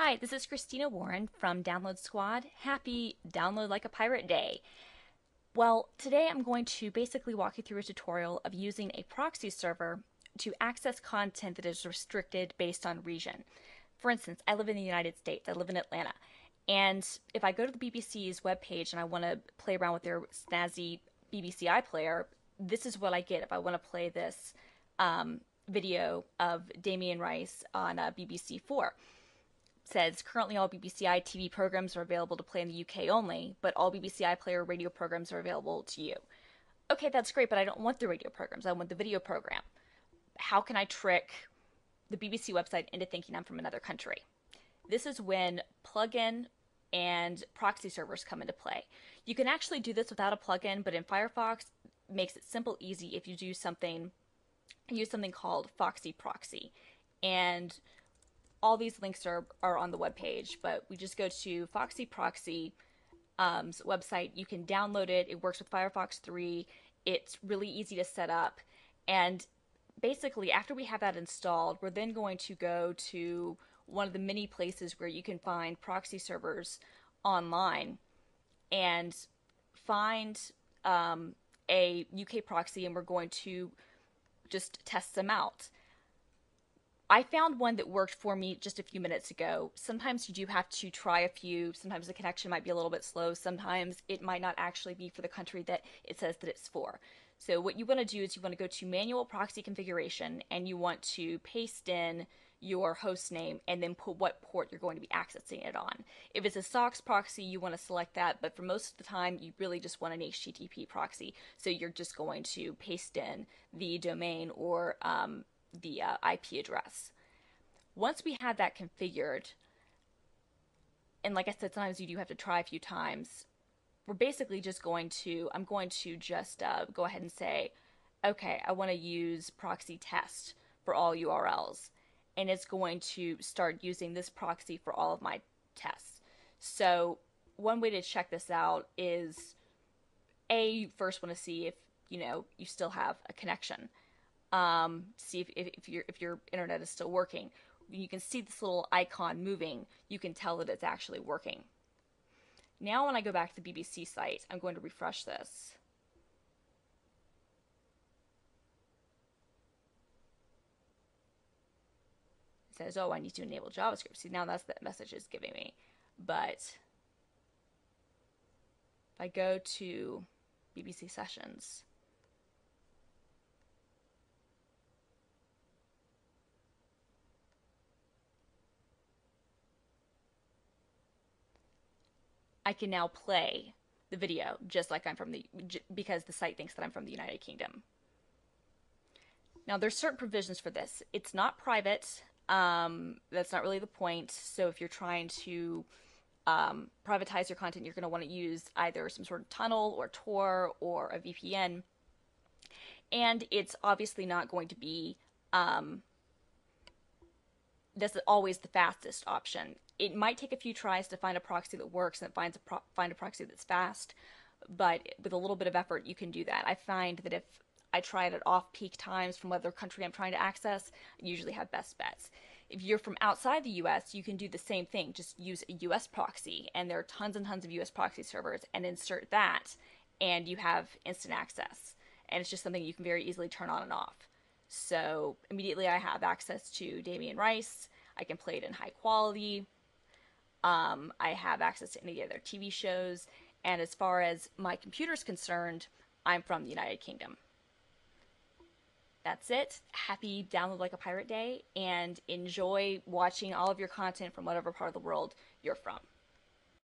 Hi, this is Christina Warren from Download Squad. Happy Download Like a Pirate Day. Well, today I'm going to basically walk you through a tutorial of using a proxy server to access content that is restricted based on region. For instance, I live in the United States. I live in Atlanta. And if I go to the BBC's webpage and I want to play around with their snazzy BBC iPlayer, this is what I get if I want to play this video of Damien Rice on BBC4. Says currently all BBC iTV programs are available to play in the UK only, but all BBC iPlayer radio programs are available to you. Okay, that's great, but I don't want the radio programs. I want the video program. How can I trick the BBC website into thinking I'm from another country? This is when plugin and proxy servers come into play. You can actually do this without a plugin, but in Firefox, it makes it simple, easy if you use something called Foxy Proxy. And all these links are on the webpage, but we just go to Foxy Proxy website. You can download it. It works with Firefox 3. It's really easy to set up. And basically, after we have that installed, we're then going to go to one of the many places where you can find proxy servers online and find a UK proxy, and we're going to just test them out. I found one that worked for me just a few minutes ago. Sometimes you do have to try a few. Sometimes the connection might be a little bit slow. Sometimes it might not actually be for the country that it says that it's for. So what you want to do is you want to go to manual proxy configuration, and you want to paste in your host name and then put what port you're going to be accessing it on. If it's a SOX proxy, you want to select that, but for most of the time, you really just want an HTTP proxy. So you're just going to paste in the domain or the IP address. Once we have that configured, and like I said, sometimes you do have to try a few times, we're basically just I'm going to just go ahead and say, okay, I want to use proxy test for all URLs. And it's going to start using this proxy for all of my tests. So one way to check this out is, you first want to see if you still have a connection. See if your internet is still working. You can see this little icon moving. You can tell that it's actually working. Now when I go back to the BBC site, I'm going to refresh this. It says, oh, I need to enable JavaScript. See, now that's the message it's giving me. But if I go to BBC Sessions, I can now play the video just like because the site thinks that I'm from the United Kingdom. Now, there's certain provisions for this. It's not private. That's not really the point. So if you're trying to privatize your content, you're going to want to use either some sort of tunnel or Tor or a VPN. And it's obviously not going to be that's always the fastest option. It might take a few tries to find a proxy that works and find a proxy that's fast, but with a little bit of effort, you can do that. I find that if I try it at off-peak times from whatever country I'm trying to access, I usually have best bets. If you're from outside the US, you can do the same thing. Just use a US proxy, and there are tons and tons of US proxy servers, and insert that, and you have instant access. And it's just something you can very easily turn on and off. So immediately I have access to Damien Rice. I can play it in high quality. I have access to any of their TV shows. And as far as my computer's concerned, I'm from the United Kingdom. That's it. Happy Download Like a Pirate Day, and enjoy watching all of your content from whatever part of the world you're from.